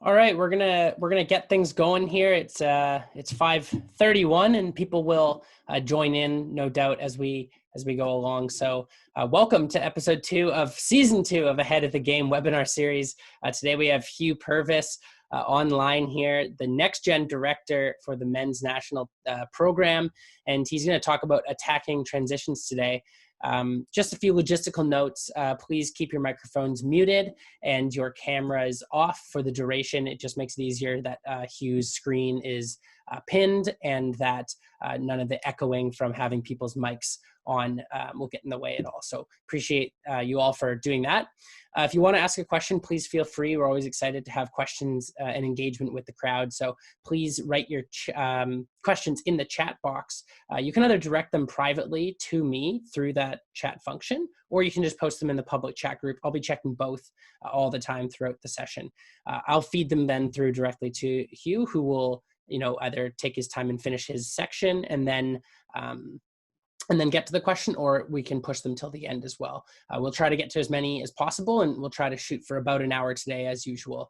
All right, we're gonna get things going here. It's 5:31, and people will join in, no doubt, as we go along. So, welcome to episode 2 of season 2 of Ahead of the Game webinar series. Today we have Hugh Purvis online here, the NextGEN Director for the Men's National Program, and he's going to talk about attacking transitions today. Just a few logistical notes. Please keep your microphones muted and your cameras off for the duration. It just makes it easier that Hugh's screen is pinned and that none of the echoing from having people's mics on will get in the way at all. So appreciate you all for doing that. If you want to ask a question, please feel free. We're always excited to have questions and engagement with the crowd. So please write your questions in the chat box. You can either direct them privately to me through that chat function, or you can just post them in the public chat group. I'll be checking both all the time throughout the session. I'll feed them then through directly to Hugh, who will either take his time and finish his section and then get to the question, or we can push them till the end as well. We'll try to get to as many as possible, and we'll try to shoot for about an hour today as usual.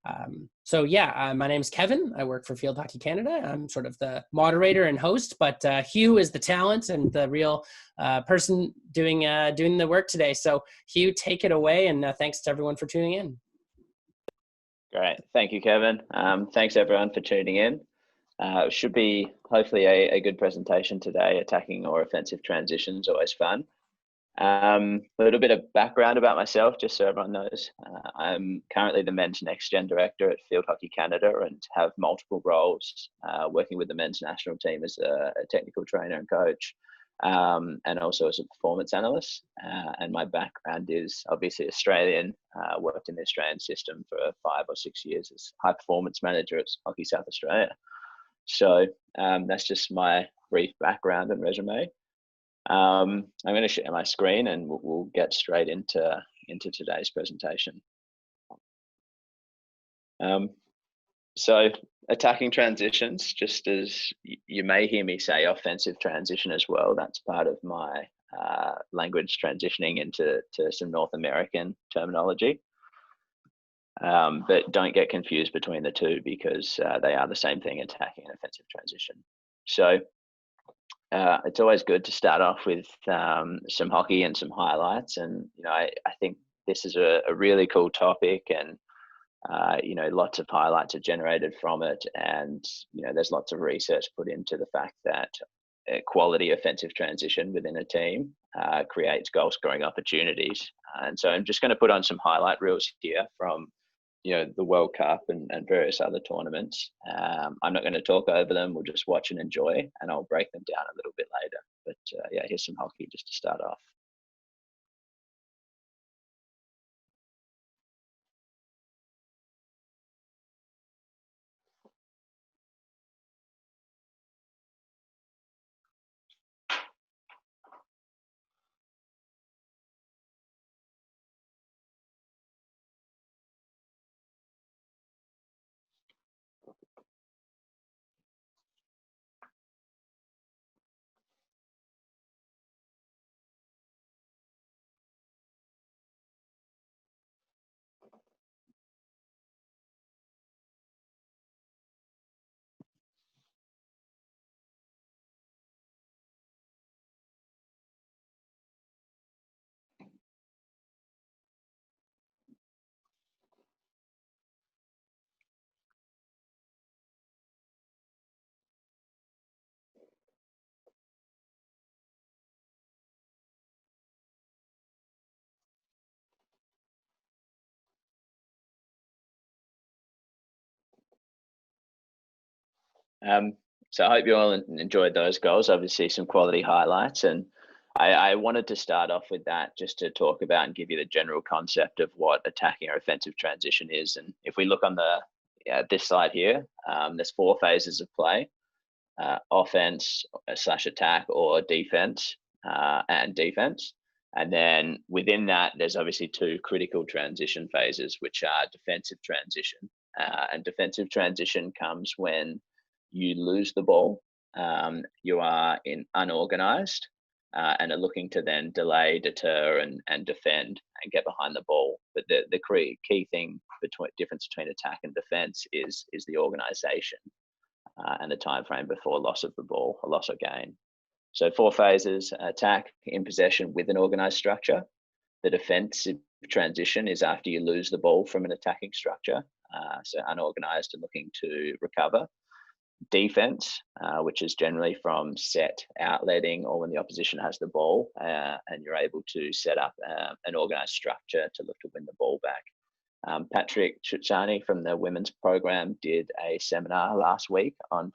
My name is Kevin. I work for Field Hockey Canada. I'm sort of the moderator and host, but Hugh is the talent and the real person doing the work today. So Hugh, take it away, and thanks to everyone for tuning in. Great. Thank you, Kevin. Thanks everyone for tuning in. Should be hopefully a good presentation today. Attacking or offensive transitions, always fun. A little bit of background about myself, just so everyone knows. I'm currently the Men's NextGEN Director at Field Hockey Canada and have multiple roles, working with the men's national team as a technical trainer and coach, and also as a performance analyst. And my background is obviously Australian, worked in the Australian system for 5 or 6 years as high performance manager at Hockey South Australia. So that's just my brief background and resume. I'm going to share my screen and we'll get straight into today's presentation. So attacking transitions, just as you may hear me say offensive transition as well, that's part of my language transitioning into some North American terminology. But don't get confused between the two, because they are the same thing, attacking and offensive transition. So it's always good to start off with some hockey and some highlights. And, I think this is a really cool topic, and, lots of highlights are generated from it. And, there's lots of research put into the fact that quality offensive transition within a team creates goal scoring opportunities. And so I'm just going to put on some highlight reels here from the World Cup and various other tournaments. I'm not going to talk over them. We'll just watch and enjoy, and I'll break them down a little bit later. But here's some hockey just to start off. So I hope you all enjoyed those goals. Obviously some quality highlights, and I wanted to start off with that just to talk about and give you the general concept of what attacking or offensive transition is. And if we look on this slide here, there's 4 phases of play: offense / attack, or defense and defense. And then within that, there's obviously 2 critical transition phases, which are defensive transition. And defensive transition comes when you lose the ball, you are unorganized, and are looking to then delay, deter, and defend and get behind the ball. But the key thing difference between attack and defense is the organization and the time frame before loss of the ball, or loss or gain. So 4 phases: attack in possession with an organized structure. The defensive transition is after you lose the ball from an attacking structure, so unorganized and looking to recover. Defense, which is generally from set outletting or when the opposition has the ball and you're able to set up an organized structure to look to win the ball back. Patrick Chuchani from the women's program did a seminar last week on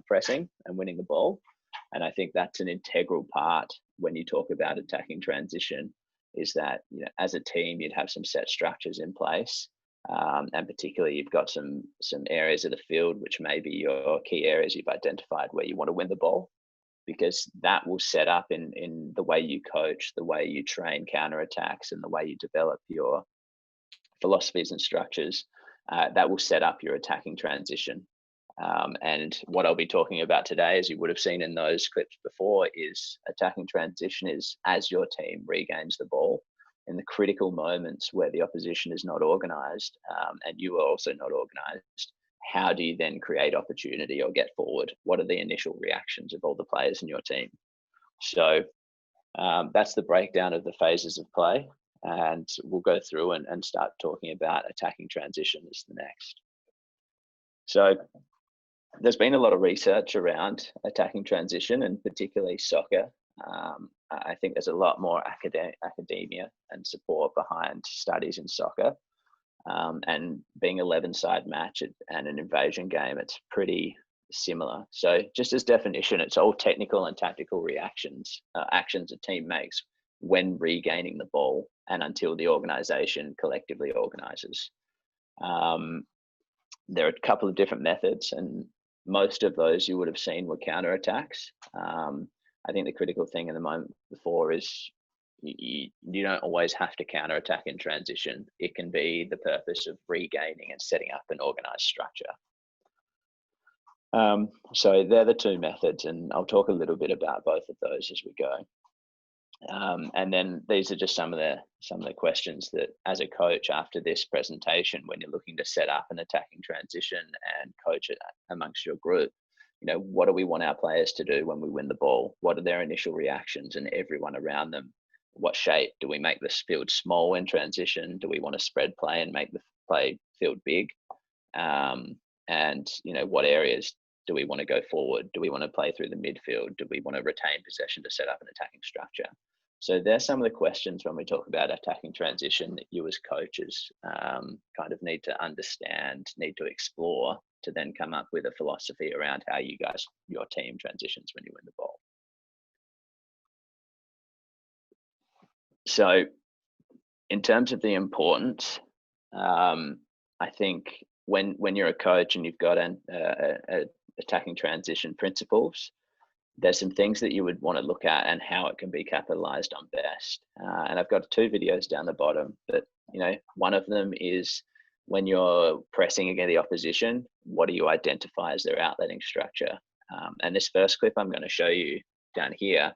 pressing and winning the ball. And I think that's an integral part when you talk about attacking transition, is that, you know, as a team, you'd have some set structures in place. And particularly you've got some areas of the field which may be your key areas you've identified where you want to win the ball, because that will set up in the way you coach, the way you train counterattacks, and the way you develop your philosophies and structures. That will set up your attacking transition. And what I'll be talking about today, as you would have seen in those clips before, is attacking transition is as your team regains the ball in the critical moments where the opposition is not organized and you are also not organized. How do you then create opportunity or get forward? What are the initial reactions of all the players in your team? So that's the breakdown of the phases of play. And we'll go through and start talking about attacking transition as the next. So there's been a lot of research around attacking transition, and particularly soccer. I think there's a lot more academia and support behind studies in soccer. And being 11-side match and an invasion game, it's pretty similar. So just as definition, it's all technical and tactical reactions, actions a team makes when regaining the ball and until the organization collectively organizes. There are a couple of different methods, and most of those you would have seen were counterattacks. I think the critical thing in the moment before is you don't always have to counterattack in transition. It can be the purpose of regaining and setting up an organized structure. So they're the 2 methods, and I'll talk a little bit about both of those as we go. And then these are just some of the questions that, as a coach, after this presentation, when you're looking to set up an attacking transition and coach it amongst your group, you know, what do we want our players to do when we win the ball? What are their initial reactions and everyone around them? What shape? Do we make this field small in transition? Do we want to spread play and make the play field big? And, you know, what areas do we want to go forward? Do we want to play through the midfield? Do we want to retain possession to set up an attacking structure? So there's some of the questions when we talk about attacking transition that you as coaches kind of need to understand, need to explore, to then come up with a philosophy around how your team transitions when you win the ball. So in terms of the importance, I think when you're a coach and you've got an attacking transition principles, there's some things that you would want to look at and how it can be capitalized on best. And I've got 2 videos down the bottom, but, you know, one of them is when you're pressing against the opposition, what do you identify as their outletting structure? And this first clip I'm going to show you down here,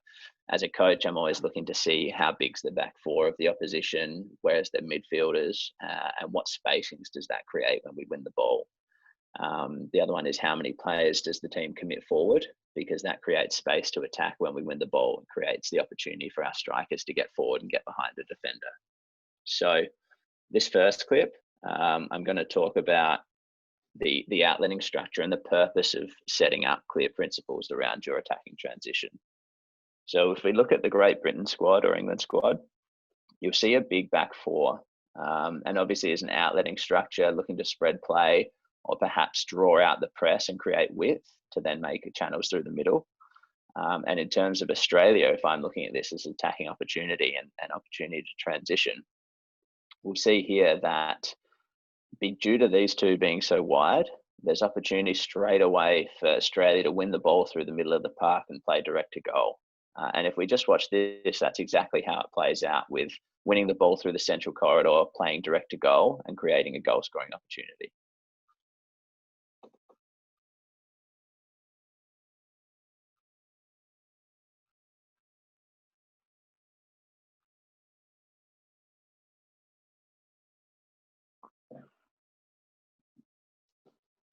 as a coach, I'm always looking to see how big's the back 4 of the opposition, where's their midfielders, and what spacings does that create when we win the ball. The other one is how many players does the team commit forward, because that creates space to attack when we win the ball and creates the opportunity for our strikers to get forward and get behind the defender. So this first clip, I'm going to talk about the outletting structure and the purpose of setting up clear principles around your attacking transition. So if we look at the Great Britain squad or England squad, you'll see a big back 4. And obviously as an outletting structure, looking to spread play or perhaps draw out the press and create width to then make channels through the middle. And in terms of Australia, if I'm looking at this as attacking opportunity and opportunity to transition, we'll see here that due to these 2 being so wide, there's opportunity straight away for Australia to win the ball through the middle of the park and play direct to goal. And if we just watch this, that's exactly how it plays out, with winning the ball through the central corridor, playing direct to goal and creating a goal scoring opportunity.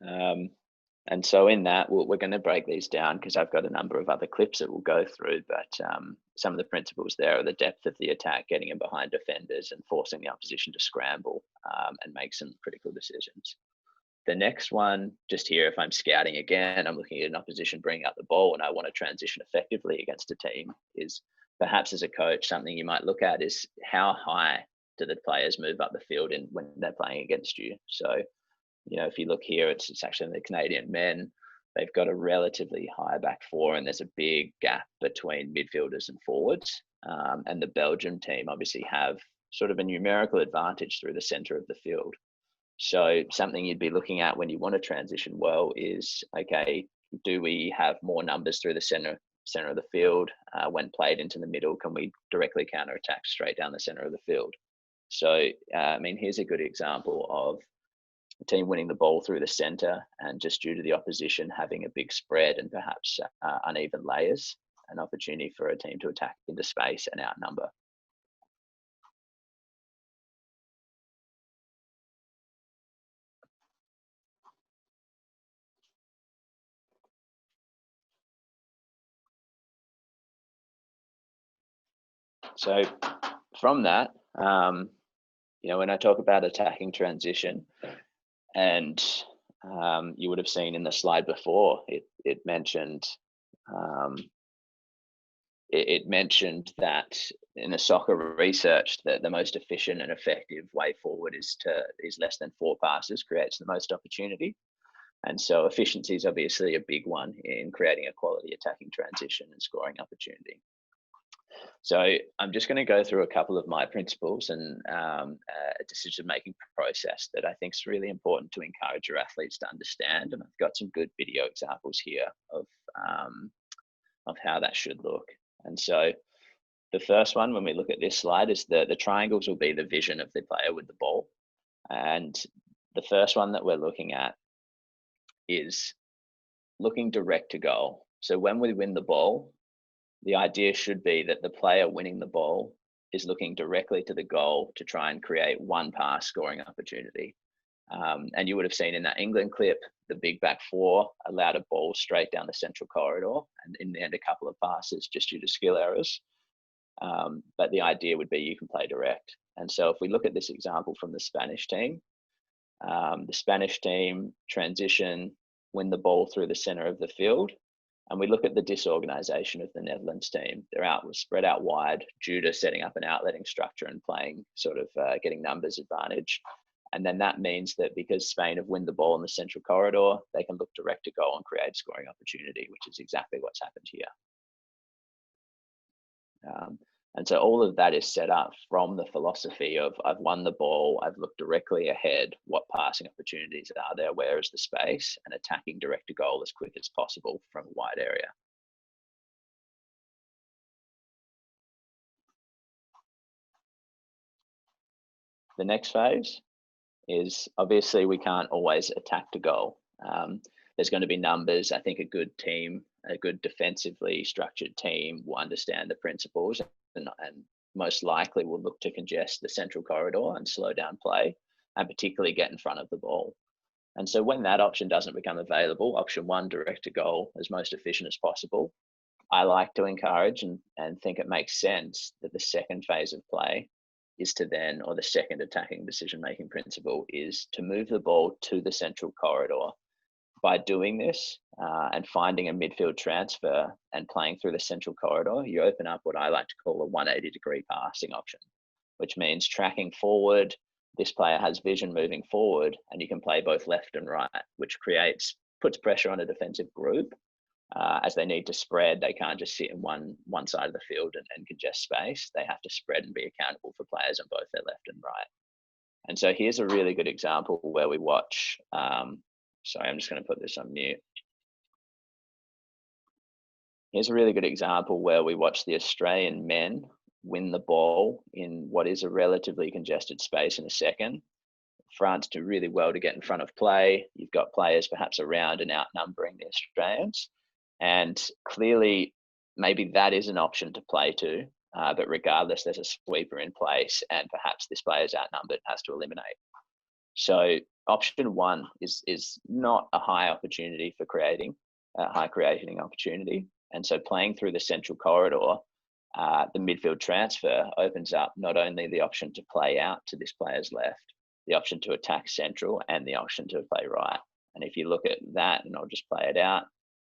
And so in that, we're going to break these down because I've got a number of other clips that we'll go through, but some of the principles there are the depth of the attack, getting in behind defenders and forcing the opposition to scramble and make some critical decisions. The next one, just here, if I'm scouting again, I'm looking at an opposition bringing up the ball and I want to transition effectively against a team, is perhaps as a coach, something you might look at is how high do the players move up the field when they're playing against you. So, if you look here, it's actually the Canadian men. They've got a relatively high back four, and there's a big gap between midfielders and forwards. And the Belgium team obviously have sort of a numerical advantage through the centre of the field. So something you'd be looking at when you want to transition well is, okay, do we have more numbers through the center of the field? When played into the middle, can we directly counterattack straight down the center of the field? So, here's a good example of a team winning the ball through the center, and just due to the opposition having a big spread and perhaps uneven layers, an opportunity for a team to attack into space and outnumber. So from that, when I talk about attacking transition, and you would have seen in the slide before, it mentioned that in the soccer research that the most efficient and effective way forward is less than 4 passes, creates the most opportunity. And so efficiency is obviously a big one in creating a quality attacking transition and scoring opportunity. So I'm just going to go through a couple of my principles and a decision-making process that I think is really important to encourage your athletes to understand. And I've got some good video examples here of how that should look. And so the first one, when we look at this slide, is the triangles will be the vision of the player with the ball. And the first one that we're looking at is looking direct to goal. So when we win the ball, the idea should be that the player winning the ball is looking directly to the goal to try and create one pass scoring opportunity. And you would have seen in that England clip, the big back four allowed a ball straight down the central corridor, and in the end, a couple of passes just due to skill errors. But the idea would be you can play direct. And so if we look at this example from the Spanish team transition, win the ball through the center of the field. And we look at the disorganization of the Netherlands team. They're spread out wide due to setting up an outletting structure and playing sort of getting numbers advantage. And then that means that because Spain have won the ball in the central corridor, they can look direct to goal and create scoring opportunity, which is exactly what's happened here. And so all of that is set up from the philosophy of I've won the ball, I've looked directly ahead, what passing opportunities are there, where is the space, and attacking direct to goal as quick as possible from a wide area. The next phase is obviously we can't always attack to goal. There's going to be numbers. I think a good team, a good defensively structured team will understand the principles and most likely will look to congest the central corridor and slow down play, and particularly get in front of the ball. And so when that option doesn't become available, option one, direct to goal, as most efficient as possible, I like to encourage and think it makes sense that the second phase of play is to then, or the second attacking decision-making principle is to move the ball to the central corridor. By doing this and finding a midfield transfer and playing through the central corridor, you open up what I like to call a 180-degree passing option, which means tracking forward. This player has vision moving forward, and you can play both left and right, which puts pressure on a defensive group as they need to spread. They can't just sit in one side of the field and congest space. They have to spread and be accountable for players on both their left and right. And so here's a really good example where we watch. Sorry, I'm just going to put this on mute. Here's a really good example where we watch the Australian men win the ball in what is a relatively congested space in a second. France do really well to get in front of play. You've got players perhaps around and outnumbering the Australians. And clearly, maybe that is an option to play to. But regardless, there's a sweeper in place and perhaps this player is outnumbered, has to eliminate. So option one is not a high opportunity for creating, a high creating opportunity. And so playing through the central corridor, the midfield transfer opens up not only the option to play out to this player's left, the option to attack central, and the option to play right. And if you look at that, and I'll just play it out,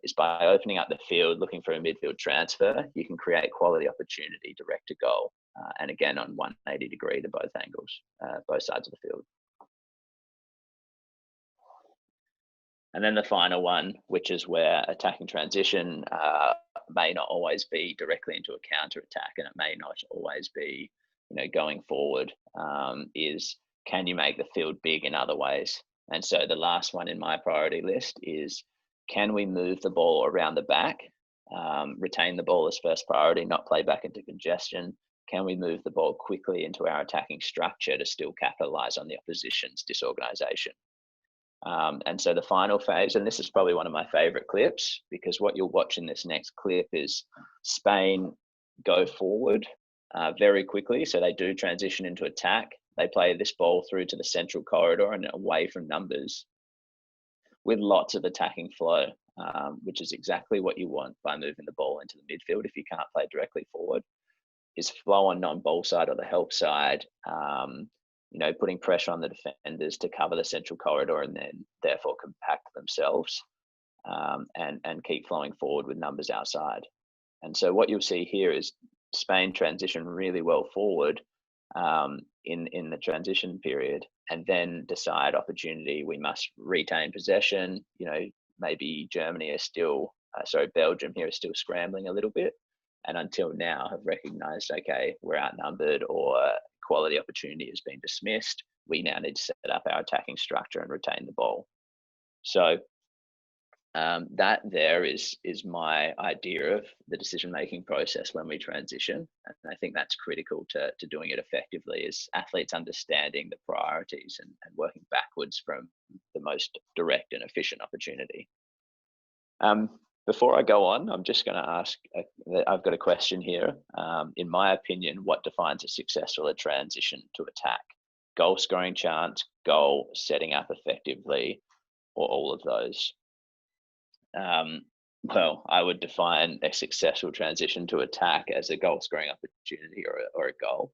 is by opening up the field, looking for a midfield transfer, you can create quality opportunity direct to goal. And again, on 180 degree to both angles, both sides of the field. And then the final one, which is where attacking transition may not always be directly into a counter attack, and it may not always be, going forward, is can you make the field big in other ways? And so the last one in my priority list is, can we move the ball around the back, retain the ball as first priority, not play back into congestion? Can we move the ball quickly into our attacking structure to still capitalize on the opposition's disorganization? And so the final phase, and this is probably one of my favorite clips, because what you'll watch in this next clip is Spain go forward very quickly. So they do transition into attack. They play this ball through to the central corridor and away from numbers with lots of attacking flow, which is exactly what you want by moving the ball into the midfield if you can't play directly forward, is flow on non-ball side or the help side, putting pressure on the defenders to cover the central corridor and then therefore compact themselves, and keep flowing forward with numbers outside. And so what you'll see here is Spain transition really well forward in the transition period, and then decide opportunity, we must retain possession. Maybe Germany is still, Belgium here is still scrambling a little bit, and until now have recognized, okay, we're outnumbered or quality opportunity has been dismissed. We now need to set up our attacking structure and retain the ball. So that there is my idea of the decision-making process when we transition. And I think that's critical to doing it effectively, is athletes understanding the priorities and working backwards from the most direct and efficient opportunity. Before I go on, I'm just going to ask, I've got a question here. In my opinion, what defines a successful transition to attack? Goal scoring chance, goal, setting up effectively, or all of those? Well, I would define a successful transition to attack as a goal scoring opportunity or a goal.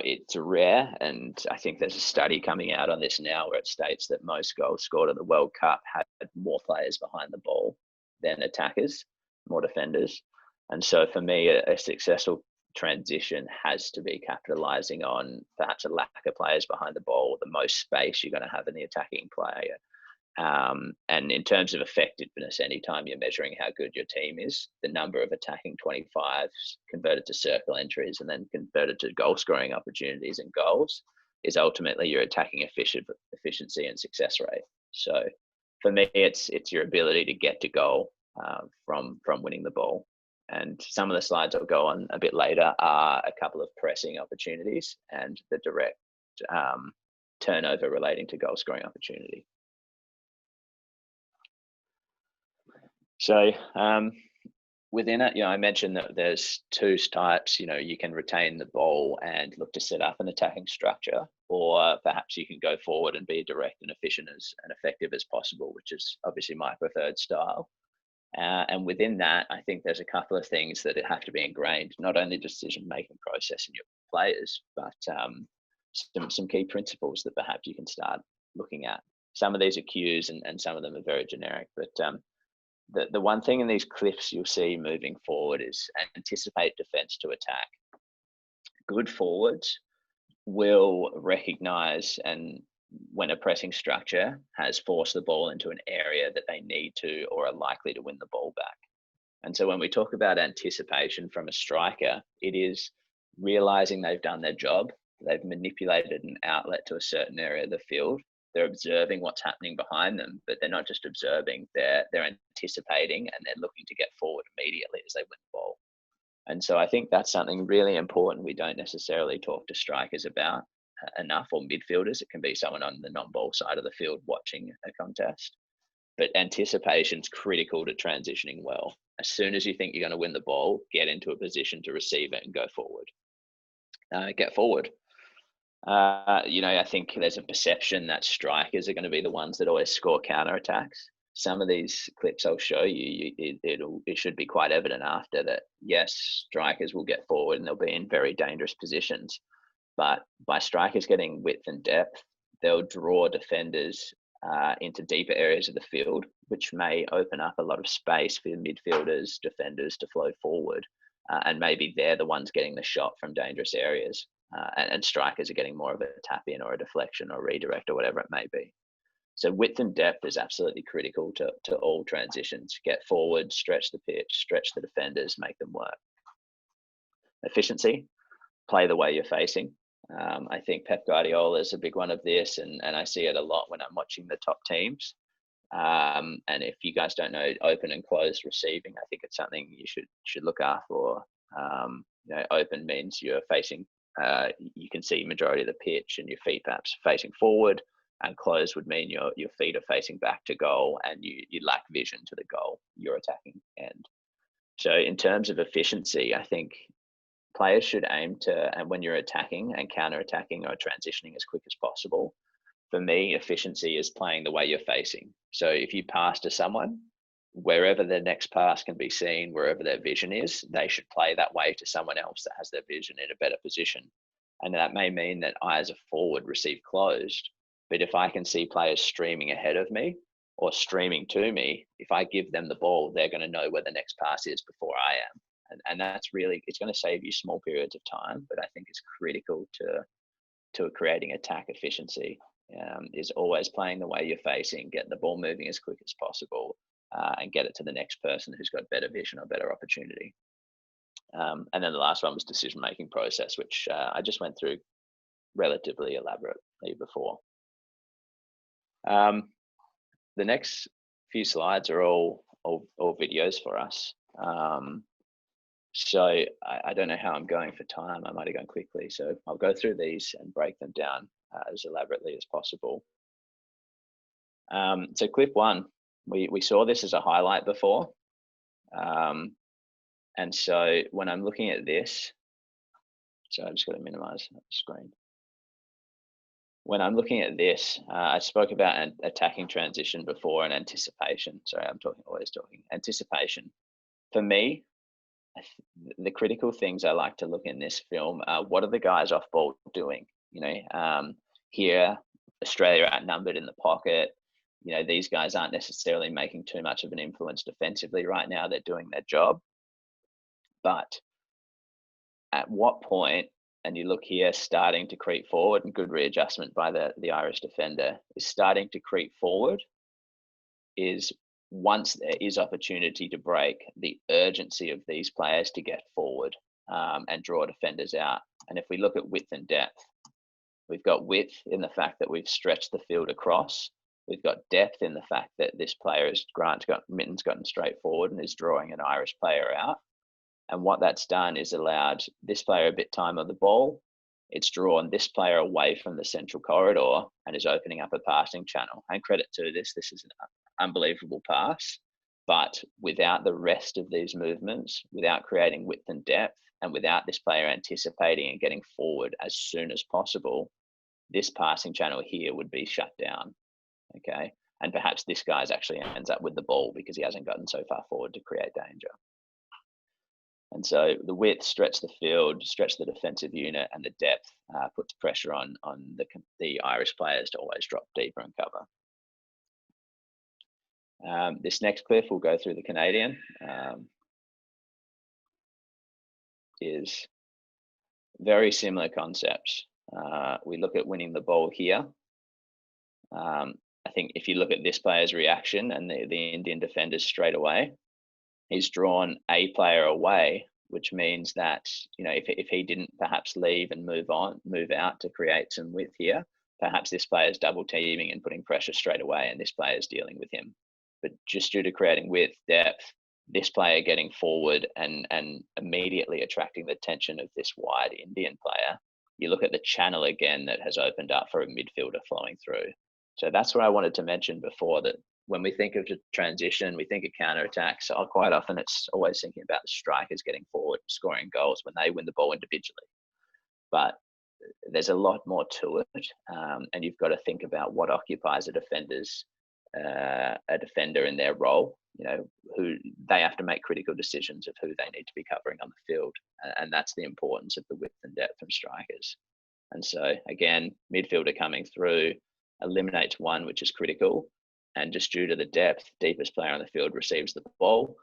It's rare, and I think there's a study coming out on this now where it states that most goals scored at the World Cup had more players behind the ball than attackers, more defenders. And so for me, a successful transition has to be capitalizing on perhaps a lack of players behind the ball, the most space you're going to have in the attacking player. And in terms of effectiveness, anytime you're measuring how good your team is, the number of attacking 25s converted to circle entries and then converted to goal scoring opportunities and goals is ultimately your attacking efficiency and success rate. So for me, it's your ability to get to goal from winning the ball. And some of the slides I'll go on a bit later are a couple of pressing opportunities and the direct turnover relating to goal scoring opportunity. So within it, I mentioned that there's two types. You can retain the ball and look to set up an attacking structure, or perhaps you can go forward and be direct and efficient and effective as possible, which is obviously my preferred style. And within that, I think there's a couple of things that have to be ingrained, not only decision-making process in your players, but some key principles that perhaps you can start looking at. Some of these are cues and some of them are very generic, but the one thing in these clips you'll see moving forward is anticipate defense to attack. Good forwards will recognize and when a pressing structure has forced the ball into an area that they need to or are likely to win the ball back. And so when we talk about anticipation from a striker, it is realizing they've done their job, they've manipulated an outlet to a certain area of the field, they're observing what's happening behind them, but they're not just observing, they're anticipating and they're looking to get forward immediately as they win the ball. And so I think that's something really important we don't necessarily talk to strikers about enough, or midfielders. It can be someone on the non-ball side of the field watching a contest. But anticipation's critical to transitioning well. As soon as you think you're going to win the ball, get into a position to receive it and go forward. Get forward. I think there's a perception that strikers are going to be the ones that always score counterattacks. Some of these clips I'll show you, it should be quite evident after that, yes, strikers will get forward and they'll be in very dangerous positions. But by strikers getting width and depth, they'll draw defenders into deeper areas of the field, which may open up a lot of space for midfielders, defenders to flow forward. And maybe they're the ones getting the shot from dangerous areas. And strikers are getting more of a tap in or a deflection or redirect or whatever it may be. So width and depth is absolutely critical to all transitions. Get forward, stretch the pitch, stretch the defenders, make them work. Efficiency, play the way you're facing. I think Pep Guardiola is a big one of this, and I see it a lot when I'm watching the top teams. And if you guys don't know open and closed receiving, I think it's something you should look out for. Open means you're facing, you can see majority of the pitch and your feet perhaps facing forward, and closed would mean your feet are facing back to goal and you lack vision to the goal you're attacking end. So in terms of efficiency, I think players should aim to, and when you're attacking and counter-attacking or transitioning as quick as possible, for me, efficiency is playing the way you're facing. So if you pass to someone, wherever their next pass can be seen, wherever their vision is, they should play that way to someone else that has their vision in a better position. And that may mean that I, as a forward, receive closed. But if I can see players streaming ahead of me or streaming to me, if I give them the ball, they're going to know where the next pass is before I am. And that's really, it's going to save you small periods of time, but I think it's critical to creating attack efficiency. Is always playing the way you're facing, get the ball moving as quick as possible, and get it to the next person who's got better vision or better opportunity. And then the last one was decision-making process, which I just went through relatively elaborately before. The next few slides are all videos for us. So I don't know how I'm going for time. I might have gone quickly. So I'll go through these and break them down as elaborately as possible. So clip one, we saw this as a highlight before. And so when I'm looking at this, so I'm just going to minimize the screen. When I'm looking at this, I spoke about an attacking transition before and anticipation. Sorry, I'm always talking. Anticipation. For me, the critical things I like to look in this film are what are the guys off ball doing? Here, Australia are outnumbered in the pocket. These guys aren't necessarily making too much of an influence defensively right now. They're doing their job. But at what point, and you look here, starting to creep forward, and good readjustment by the Irish defender, is starting to creep forward, is once there is opportunity to break, the urgency of these players to get forward and draw defenders out. And if we look at width and depth, we've got width in the fact that we've stretched the field across. We've got depth in the fact that this player is Mitten's gotten straight forward and is drawing an Irish player out. And what that's done is allowed this player a bit time on the ball. It's drawn this player away from the central corridor and is opening up a passing channel. And credit to this is an unbelievable pass. But without the rest of these movements, without creating width and depth, and without this player anticipating and getting forward as soon as possible, this passing channel here would be shut down. Okay. And perhaps this guy's actually ends up with the ball because he hasn't gotten so far forward to create danger. And so the width, stretch the field, stretch the defensive unit, and the depth puts pressure on the Irish players to always drop deeper and cover. This next clip, we'll go through the Canadian, is very similar concepts. We look at winning the ball here. I think if you look at this player's reaction and the Indian defenders straight away, he's drawn a player away, which means that, if he didn't perhaps leave and move out to create some width here, perhaps this player is double teaming and putting pressure straight away and this player is dealing with him. But just due to creating width, depth, this player getting forward and immediately attracting the attention of this wide Indian player, you look at the channel again that has opened up for a midfielder flowing through. So that's what I wanted to mention before, that when we think of transition, we think of counterattacks. So quite often it's always thinking about the strikers getting forward, scoring goals when they win the ball individually. But there's a lot more to it, and you've got to think about what occupies a defender in their role. You know, who they have to make critical decisions of who they need to be covering on the field, and that's the importance of the width and depth from strikers. And so again, midfielder coming through eliminates one, which is critical, and just due to the depth, deepest player on the field receives the ball.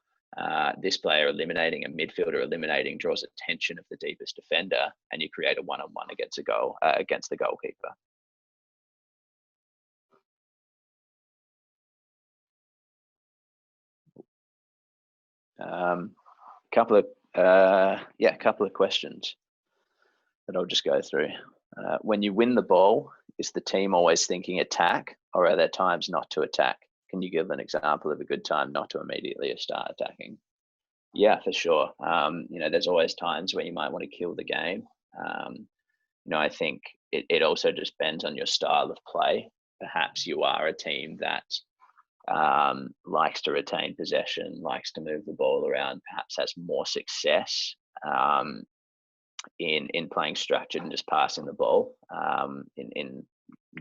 This player eliminating, a midfielder eliminating, draws attention of the deepest defender, and you create a one-on-one against a goal against the goalkeeper. Couple of questions that I'll just go through. When you win the ball, is the team always thinking attack, or are there times not to attack? Can you give an example of a good time not to immediately start attacking? Yeah, for sure. You know, there's always times where you might want to kill the game. You know, I think it also just depends on your style of play. Perhaps you are a team that likes to retain possession, likes to move the ball around, perhaps has more success in playing structured and just passing the ball, in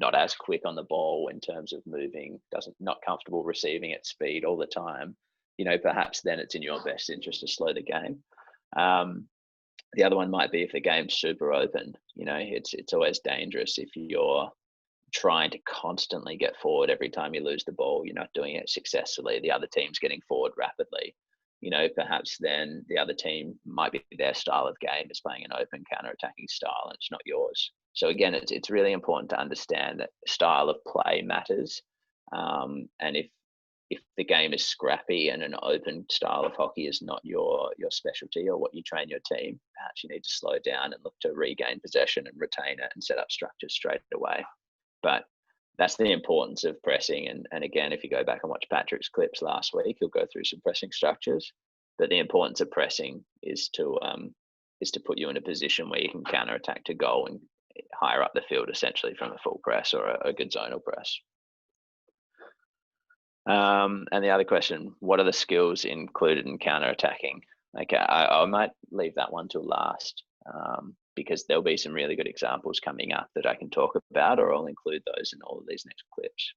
not as quick on the ball in terms of moving, not comfortable receiving at speed all the time. You know, perhaps then it's in your best interest to slow the game. The other one might be if the game's super open. You know, it's always dangerous if you're trying to constantly get forward every time you lose the ball. You're not doing it successfully. The other team's getting forward rapidly. You know, perhaps then the other team might be their style of game is playing an open counter-attacking style, and it's not yours. So again, it's really important to understand that style of play matters. And if the game is scrappy and an open style of hockey is not your specialty or what you train your team, perhaps you need to slow down and look to regain possession and retain it and set up structures straight away. But that's the importance of pressing. And again, if you go back and watch Patrick's clips last week, he'll go through some pressing structures. But the importance of pressing is to put you in a position where you can counter attack to goal and higher up the field, essentially from a full press or a good zonal press. And the other question: what are the skills included in counter attacking? Okay, I might leave that one till last. Because there'll be some really good examples coming up that I can talk about, or I'll include those in all of these next clips.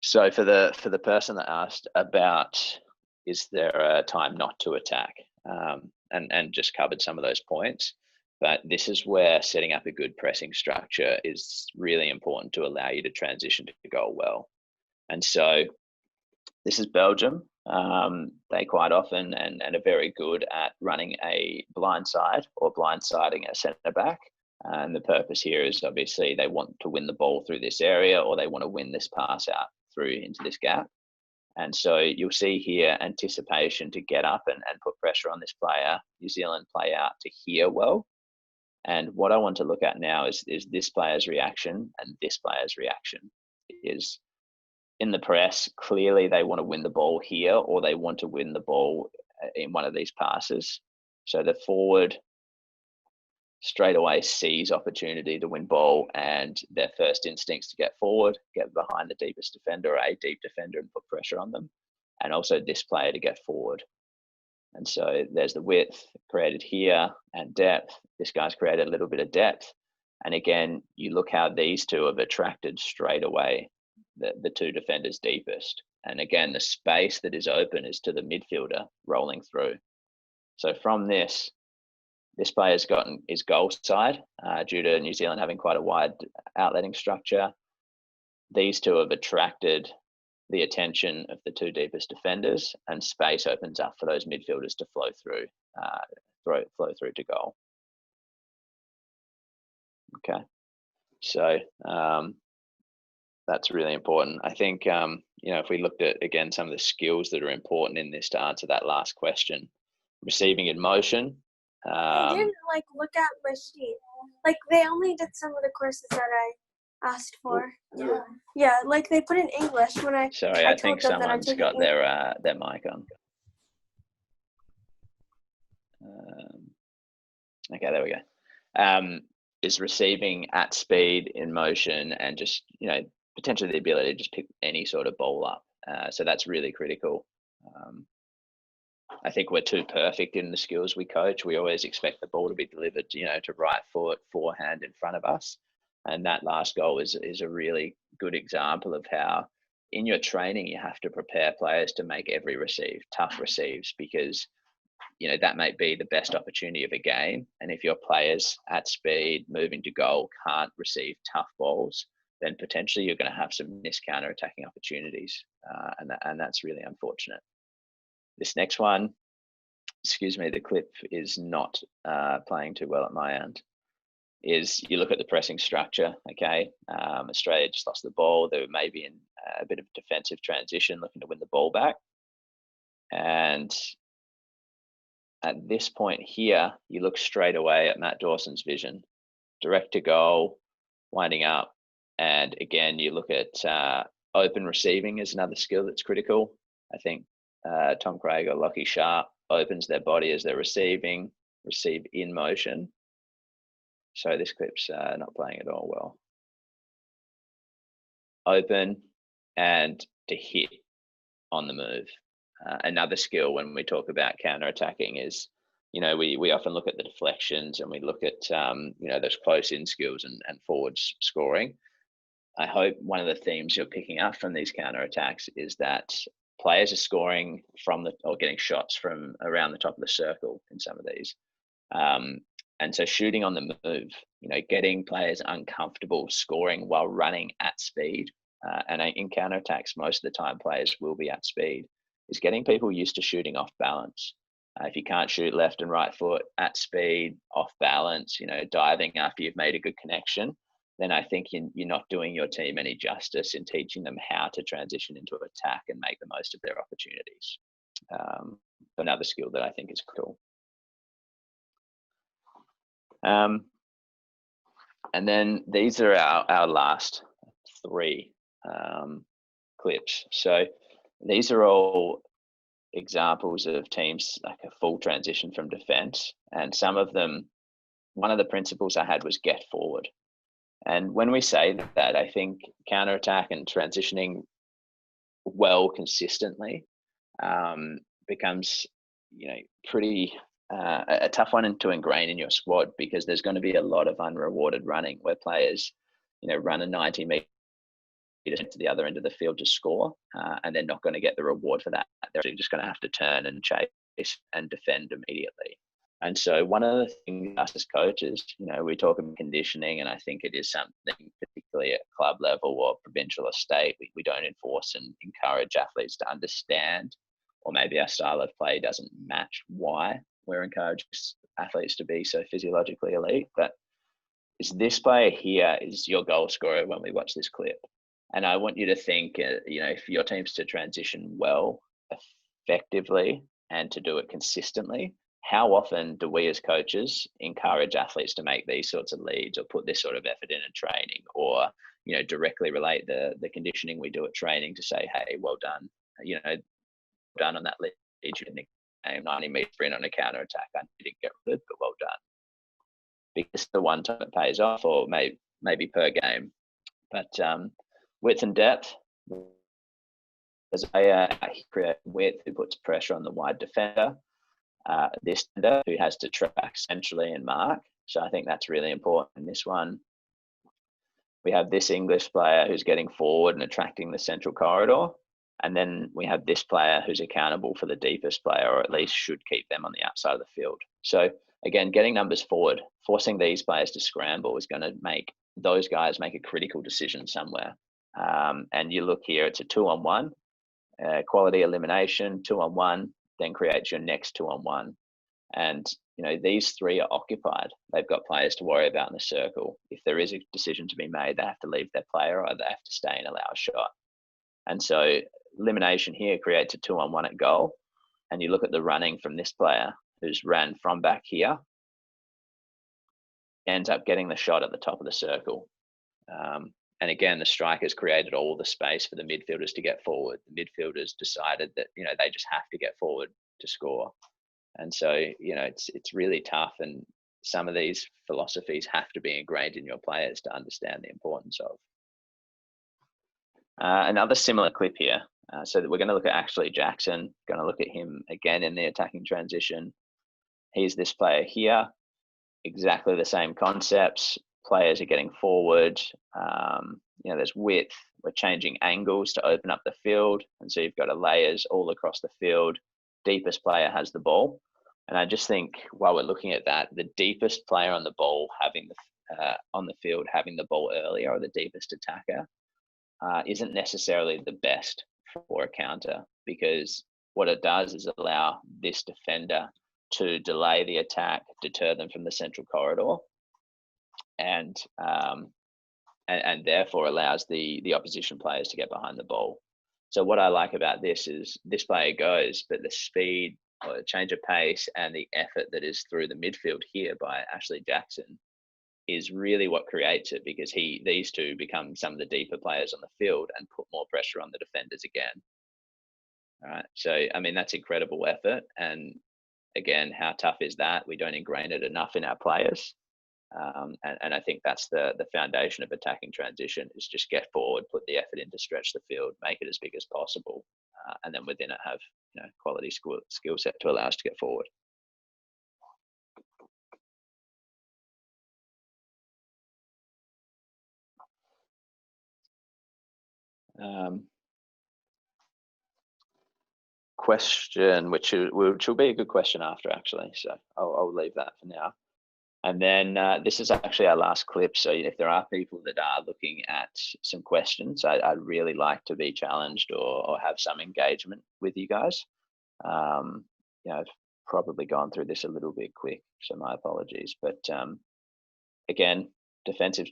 So for the person that asked about, is there a time not to attack, and just covered some of those points, but this is where setting up a good pressing structure is really important to allow you to transition to goal well. And so this is Belgium. They quite often and are very good at running a blindside or blindsiding a centre back. And the purpose here is obviously they want to win the ball through this area, or they want to win this pass out through into this gap. And so you'll see here anticipation to get up and put pressure on this player. New Zealand play out to hear well. And what I want to look at now is this player's reaction and this player's reaction. Is in the press, clearly they want to win the ball here, or they want to win the ball in one of these passes. So the forward straight away sees opportunity to win ball, and their first instincts to get forward, get behind the deepest defender or a deep defender and put pressure on them. And also this player to get forward. And so there's the width created here and depth. This guy's created a little bit of depth. And again, you look how these two have attracted straight away the two defenders deepest. And again, the space that is open is to the midfielder rolling through. So from this player's gotten his goal side due to New Zealand having quite a wide outletting structure. These two have attracted the attention of the two deepest defenders, and space opens up for those midfielders to flow through to goal. Okay, so that's really important. I think, if we looked at, again, some of the skills that are important in this to answer that last question, receiving in motion. I didn't look at my sheet. They only did some of the courses that I asked for. Yeah, they put in English when I. Sorry, I think someone's got their mic on. Okay, there we go. Is receiving at speed in motion, and just potentially the ability to just pick any sort of ball up. So that's really critical. I think we're too perfect in the skills we coach. We always expect the ball to be delivered, to right foot, forehand in front of us. And that last goal is a really good example of how in your training, you have to prepare players to make every receive, tough receives, because that may be the best opportunity of a game. And if your players at speed, moving to goal, can't receive tough balls, then potentially you're going to have some missed counter-attacking opportunities. And that's really unfortunate. This next one, the clip is not playing too well at my end, is you look at the pressing structure, okay? Australia just lost the ball. They were maybe in a bit of defensive transition, looking to win the ball back. And at this point here, you look straight away at Matt Dawson's vision, direct to goal, winding up. And again, you look at open receiving is another skill that's critical. I think Tom Craig or Lockie Sharp opens their body as they're receive in motion. So this clip's not playing at all well. Open and to hit on the move. Another skill when we talk about counter-attacking is, we often look at the deflections and we look at, those close-in skills and forwards scoring. I hope one of the themes you're picking up from these counter-attacks is that players are scoring or getting shots from around the top of the circle in some of these. And so shooting on the move, getting players uncomfortable scoring while running at speed. And in counter-attacks, most of the time players will be at speed, is getting people used to shooting off balance. If you can't shoot left and right foot at speed, off balance, diving after you've made a good connection, then I think you're not doing your team any justice in teaching them how to transition into attack and make the most of their opportunities. Another skill that I think is cool. And then these are our last three clips. So these are all examples of teams like a full transition from defense. And some of them, one of the principles I had was get forward. And when we say that, I think counterattack and transitioning well consistently becomes, pretty a tough one to ingrain in your squad, because there's going to be a lot of unrewarded running where players, run a 90 meter to the other end of the field to score, and they're not going to get the reward for that. They're just going to have to turn and chase and defend immediately. And so one of the things us as coaches, we talk about conditioning, and I think it is something particularly at club level or provincial or state, we don't enforce and encourage athletes to understand, or maybe our style of play doesn't match why we're encouraging athletes to be so physiologically elite. But is this player here is your goal scorer when we watch this clip. And I want you to think, if your team's to transition well, effectively, and to do it consistently, how often do we as coaches encourage athletes to make these sorts of leads or put this sort of effort in training, or, directly relate the conditioning we do at training to say, hey, well done, done on that lead, you didn't aim 90 meter sprint on a counter attack. I didn't get rid, but well done. Because the one time it pays off, or maybe per game. But width and depth, there's a create width who puts pressure on the wide defender. This defender who has to track centrally and mark. So I think that's really important in this one. We have this English player who's getting forward and attracting the central corridor. And then we have this player who's accountable for the deepest player, or at least should keep them on the outside of the field. So again, getting numbers forward, forcing these players to scramble is going to make those guys make a critical decision somewhere. And you look here, it's a 2-on-1, quality elimination, 2-on-1, then creates your next 2-on-1. And, these three are occupied. They've got players to worry about in the circle. If there is a decision to be made, they have to leave their player, or they have to stay and allow a shot. And so elimination here creates a 2-on-1 at goal. And you look at the running from this player who's ran from back here, ends up getting the shot at the top of the circle. And again, the strikers created all the space for the midfielders to get forward. The midfielders decided that, they just have to get forward to score. And so, it's really tough. And some of these philosophies have to be ingrained in your players to understand the importance of. Another similar clip here. So that we're going to look at Ashley Jackson, going to look at him again in the attacking transition. He's this player here, exactly the same concepts. Players are getting forward. There's width. We're changing angles to open up the field. And so you've got a layers all across the field. Deepest player has the ball. And I just think while we're looking at that, the deepest player on the ball on the field having the ball earlier, or the deepest attacker, isn't necessarily the best for a counter, because what it does is allow this defender to delay the attack, deter them from the central corridor, and therefore allows the opposition players to get behind the ball. So what I like about this is this player goes, but the speed or the change of pace and the effort that is through the midfield here by Ashley Jackson is really what creates it, because these two become some of the deeper players on the field and put more pressure on the defenders again. All right, so I mean, that's incredible effort, and again, how tough is that? We don't ingrain it enough in our players. And I think that's the foundation of attacking transition, is just get forward, put the effort in to stretch the field, make it as big as possible, and then within it have quality skill set to allow us to get forward. Question, which will be a good question after, actually, so I'll leave that for now. And then this is actually our last clip. So if there are people that are looking at some questions, I'd really like to be challenged or have some engagement with you guys. I've probably gone through this a little bit quick, so my apologies. But again, defensive,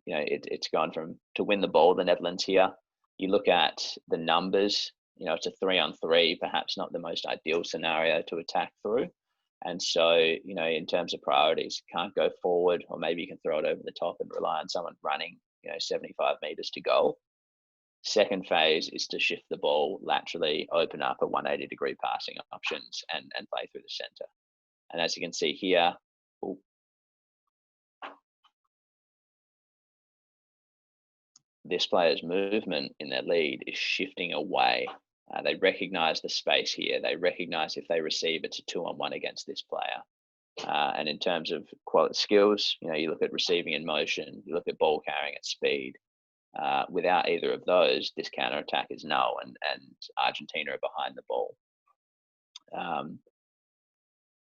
it's gone from to win the ball, the Netherlands here. You look at the numbers, it's a 3-on-3, perhaps not the most ideal scenario to attack through. And so, in terms of priorities, can't go forward, or maybe you can throw it over the top and rely on someone running, 75 meters to goal. Second phase is to shift the ball laterally, open up a 180-degree passing options and play through the center. And as you can see here, this player's movement in their lead is shifting away. They recognize the space here. They recognize if they receive, it's a 2-on-1 against this player. And in terms of quality skills, you look at receiving in motion, you look at ball carrying at speed. Without either of those, this counter attack is null, and Argentina are behind the ball.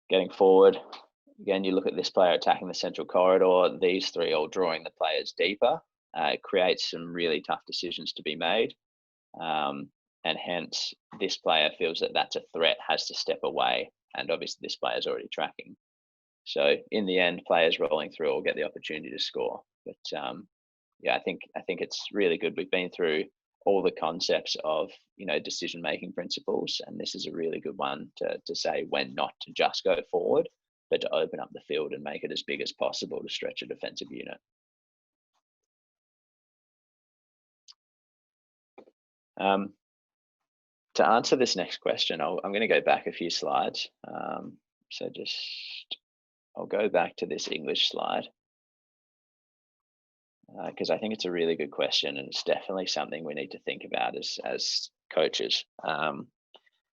Getting forward, again, you look at this player attacking the central corridor. These three all drawing the players deeper. It creates some really tough decisions to be made. And hence, this player feels that that's a threat, has to step away. And obviously, this player is already tracking. So in the end, players rolling through will get the opportunity to score. But I think it's really good. We've been through all the concepts of decision-making principles, and this is a really good one to say when not to just go forward, but to open up the field and make it as big as possible to stretch a defensive unit. To answer this next question, I'm going to go back a few slides. I'll go back to this English slide because I think it's a really good question, and it's definitely something we need to think about as coaches.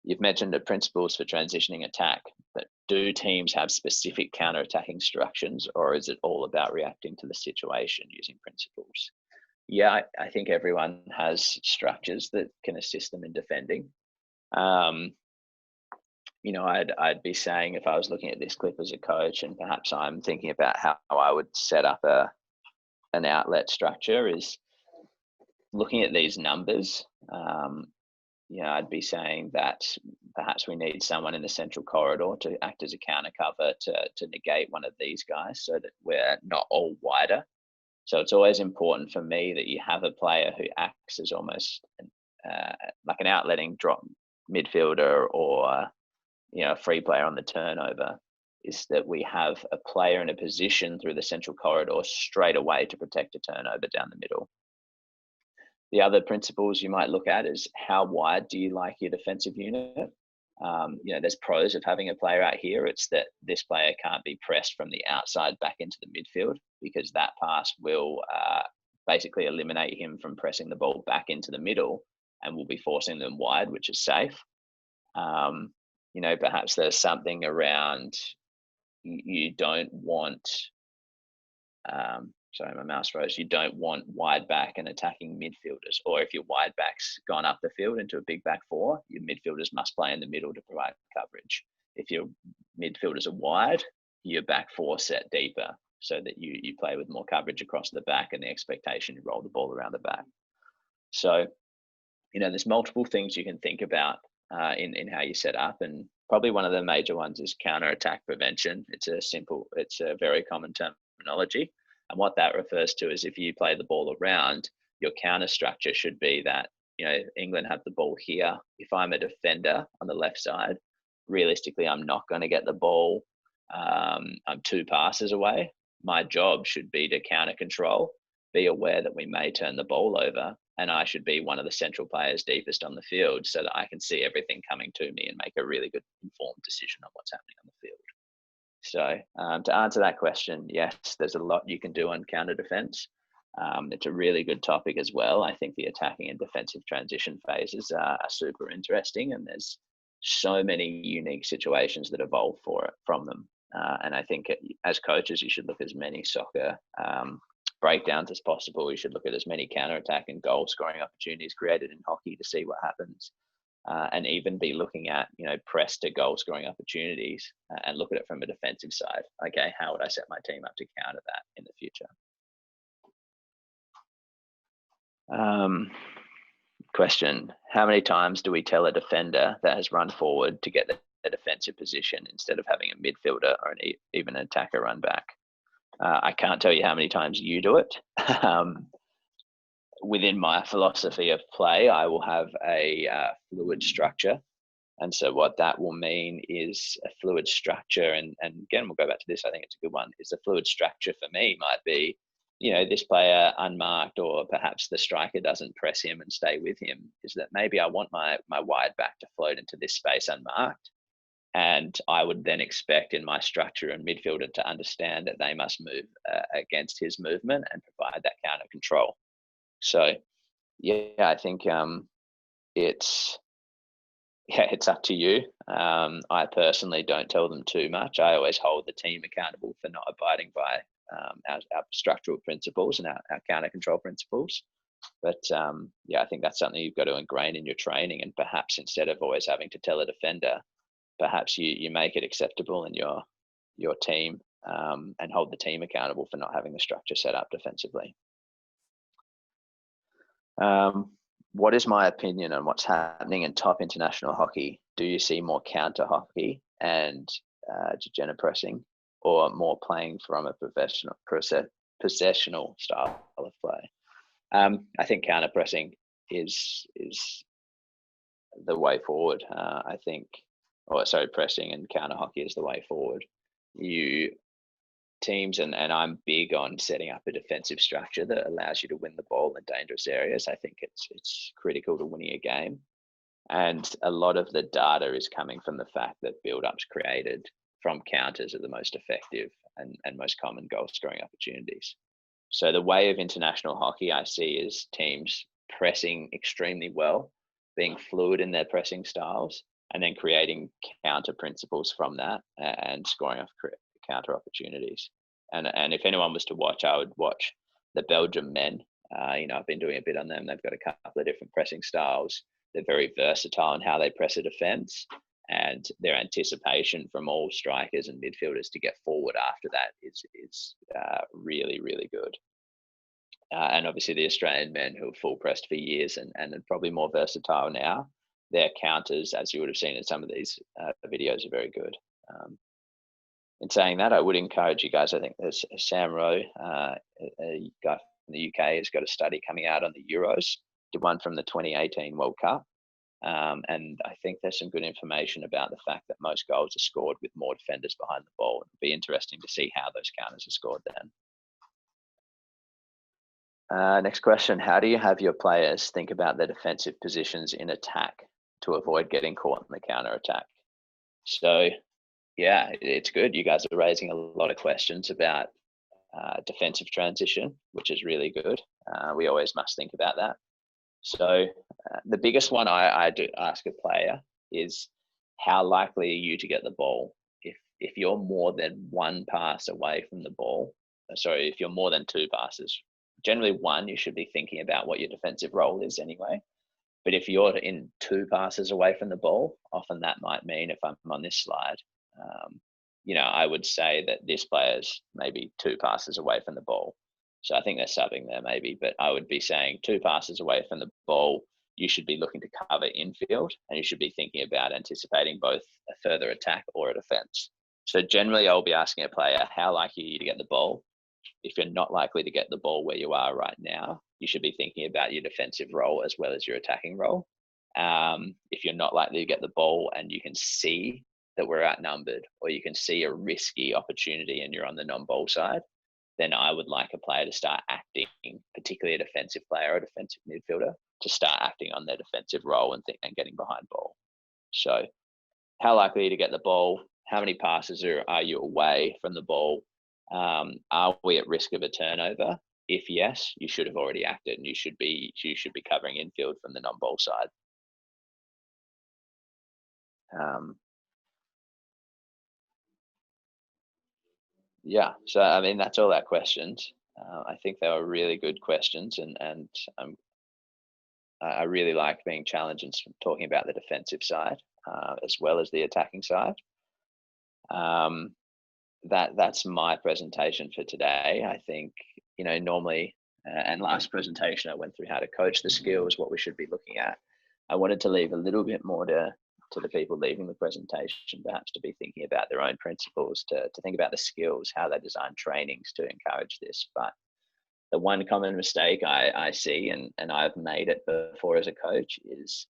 You've mentioned the principles for transitioning attack, but do teams have specific counter-attacking instructions, or is it all about reacting to the situation using principles? Yeah, I think everyone has structures that can assist them in defending. I'd be saying, if I was looking at this clip as a coach, and perhaps I'm thinking about how I would set up an outlet structure, is looking at these numbers. I'd be saying that perhaps we need someone in the central corridor to act as a counter cover to negate one of these guys, so that we're not all wider. So it's always important for me that you have a player who acts as almost like an outletting drop midfielder, or a free player on the turnover, is that we have a player in a position through the central corridor straight away to protect a turnover down the middle. The other principles you might look at is, how wide do you like your defensive unit? There's pros of having a player out here. It's that this player can't be pressed from the outside back into the midfield, because that pass will basically eliminate him from pressing the ball back into the middle and we'll be forcing them wide, which is safe. Perhaps there's something around you don't want. Sorry, my mouse froze. You don't want wide back and attacking midfielders, or if your wide back's gone up the field into a big back four, your midfielders must play in the middle to provide coverage. If your midfielders are wide, your back four set deeper so that you play with more coverage across the back, and the expectation you roll the ball around the back. So, there's multiple things you can think about in how you set up, and probably one of the major ones is counter-attack prevention. It's a very common terminology. And what that refers to is if you play the ball around, your counter structure should be that, England have the ball here. If I'm a defender on the left side, realistically, I'm not going to get the ball. I'm 2 passes away. My job should be to counter control, be aware that we may turn the ball over, and I should be one of the central players deepest on the field so that I can see everything coming to me and make a really good informed decision on what's happening on the field. So to answer that question, yes, there's a lot you can do on counter defense. It's a really good topic as well. I think the attacking and defensive transition phases are super interesting, and there's so many unique situations that evolve from them. And I think as coaches, you should look at as many soccer breakdowns as possible. You should look at as many counter-attack and goal-scoring opportunities created in hockey to see what happens. And even be looking at, press to goal-scoring opportunities and look at it from a defensive side. Okay, how would I set my team up to counter that in the future? Question, how many times do we tell a defender that has run forward to get the defensive position instead of having a midfielder or even an attacker run back? I can't tell you how many times you do it. Within my philosophy of play, I will have a fluid structure. And so what that will mean is a fluid structure. And again, we'll go back to this. I think it's a good one. Is a fluid structure for me might be, this player unmarked, or perhaps the striker doesn't press him and stay with him, is that maybe I want my wide back to float into this space unmarked. And I would then expect in my structure and midfielder to understand that they must move against his movement and provide that counter control. So, yeah, I think it's up to you. I personally don't tell them too much. I always hold the team accountable for not abiding by our structural principles and our counter control principles. But I think that's something you've got to ingrain in your training. And perhaps instead of always having to tell a defender, perhaps you make it acceptable in your team and hold the team accountable for not having the structure set up defensively. What is my opinion on what's happening in top international hockey? Do you see more counter hockey and degenerate pressing, or more playing from a possessional style of play? I think counter pressing is the way forward. Pressing and counter hockey is the way forward. Teams, and I'm big on setting up a defensive structure that allows you to win the ball in dangerous areas. I think it's critical to winning a game. And a lot of the data is coming from the fact that build-ups created from counters are the most effective and most common goal scoring opportunities. So the way of international hockey I see is teams pressing extremely well, being fluid in their pressing styles, and then creating counter principles from that and scoring off counter opportunities. And if anyone was to watch, I would watch the Belgium men. I've been doing a bit on them. They've got a couple of different pressing styles. They're very versatile in how they press a defense, and their anticipation from all strikers and midfielders to get forward after that is really, really good. And obviously the Australian men who have full pressed for years and are probably more versatile now, their counters, as you would have seen in some of these videos, are very good. In saying that, I would encourage you guys. I think there's Sam Rowe, a guy from the UK, has got a study coming out on the Euros, did one from the 2018 World Cup. And I think there's some good information about the fact that most goals are scored with more defenders behind the ball. It'd be interesting to see how those counters are scored then. Next question, how do you have your players think about their defensive positions in attack to avoid getting caught in the counter attack? So, yeah, it's good. You guys are raising a lot of questions about defensive transition, which is really good. We always must think about that. So The biggest one I do ask a player is, how likely are you to get the ball? If you're more than one pass away from the ball, if you're more than two passes, generally one, you should be thinking about what your defensive role is anyway. But if you're in two passes away from the ball, often that might mean, if I'm on this slide, I would say that this player's maybe two passes away from the ball. So I think they're subbing there maybe, but I would be saying two passes away from the ball, you should be looking to cover infield, and you should be thinking about anticipating both a further attack or a defense. So generally I'll be asking a player, how likely are you to get the ball? If you're not likely to get the ball where you are right now, you should be thinking about your defensive role as well as your attacking role. If you're not likely to get the ball and you can see that we're outnumbered, or you can see a risky opportunity and you're on the non-ball side, then I would like a player to start acting, particularly a defensive player or a defensive midfielder, to start acting on their defensive role and getting behind ball. So how likely are you to get the ball? How many passes are you away from the ball? Are we at risk of a turnover? If yes, you should have already acted, and you should be covering infield from the non-ball side. So I mean, that's all our questions. I think they were really good questions, and I really like being challenged and talking about the defensive side as well as the attacking side. That's my presentation for today. I think, normally, and last presentation I went through how to coach the skills, what we should be looking at. I wanted to leave a little bit more to the people leaving the presentation, perhaps to be thinking about their own principles, to think about the skills, how they design trainings to encourage this. But the one common mistake I see, and I've made it before as a coach, is,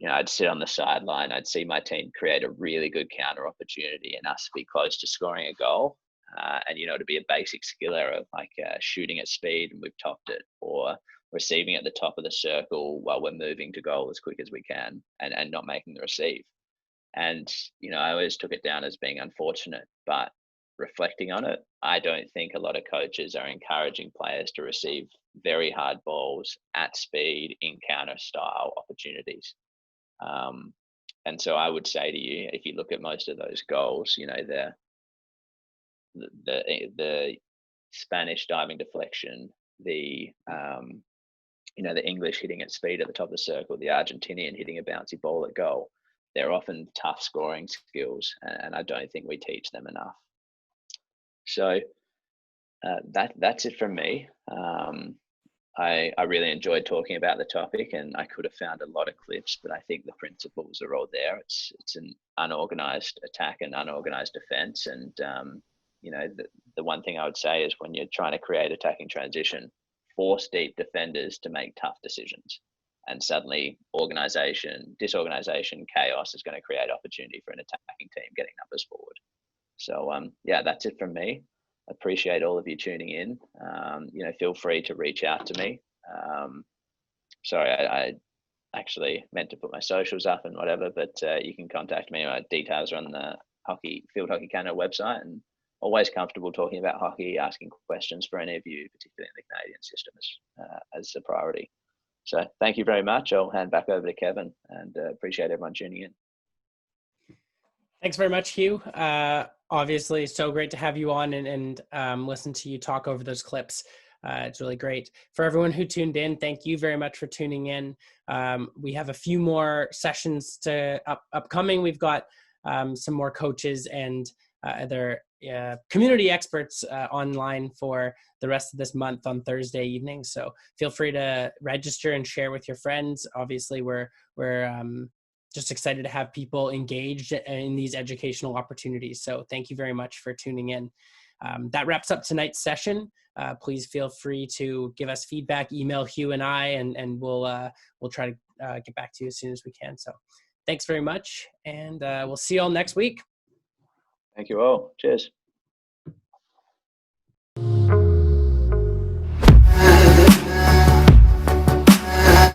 I'd sit on the sideline, I'd see my team create a really good counter opportunity and us be close to scoring a goal. And, to be a basic skill error, like shooting at speed and we've topped it, or receiving at the top of the circle while we're moving to goal as quick as we can, and not making the receive. And, I always took it down as being unfortunate, but reflecting on it, I don't think a lot of coaches are encouraging players to receive very hard balls at speed in counter style opportunities. And so I would say to you, if you look at most of those goals, the Spanish diving deflection, the English hitting at speed at the top of the circle, the Argentinian hitting a bouncy ball at goal, they're often tough scoring skills, and I don't think we teach them enough. So that's it from me. I really enjoyed talking about the topic, and I could have found a lot of clips, but I think the principles are all there. It's an unorganized attack and unorganized defense. And, the one thing I would say is, when you're trying to create attacking transition, force deep defenders to make tough decisions. And suddenly disorganization, chaos is going to create opportunity for an attacking team getting numbers forward. So, that's it from me. Appreciate all of you tuning in. Feel free to reach out to me. Sorry, I actually meant to put my socials up and whatever, but you can contact me. My details are on the Field Hockey Canada website, and always comfortable talking about hockey, asking questions for any of you, particularly in the Canadian system, as a priority. So thank you very much. I'll hand back over to Kevin, and appreciate everyone tuning in. Thanks very much, Hugh. Obviously, so great to have you on and listen to you talk over those clips. It's really great. For everyone who tuned in, thank you very much for tuning in. We have a few more sessions upcoming. We've got some more coaches and other community experts online for the rest of this month on Thursday evening. So feel free to register and share with your friends. Obviously, we're just excited to have people engaged in these educational opportunities. So thank you very much for tuning in. That wraps up tonight's session. Please feel free to give us feedback, email Hugh and I, and we'll try to get back to you as soon as we can. So thanks very much, and we'll see you all next week. Thank you all. Cheers.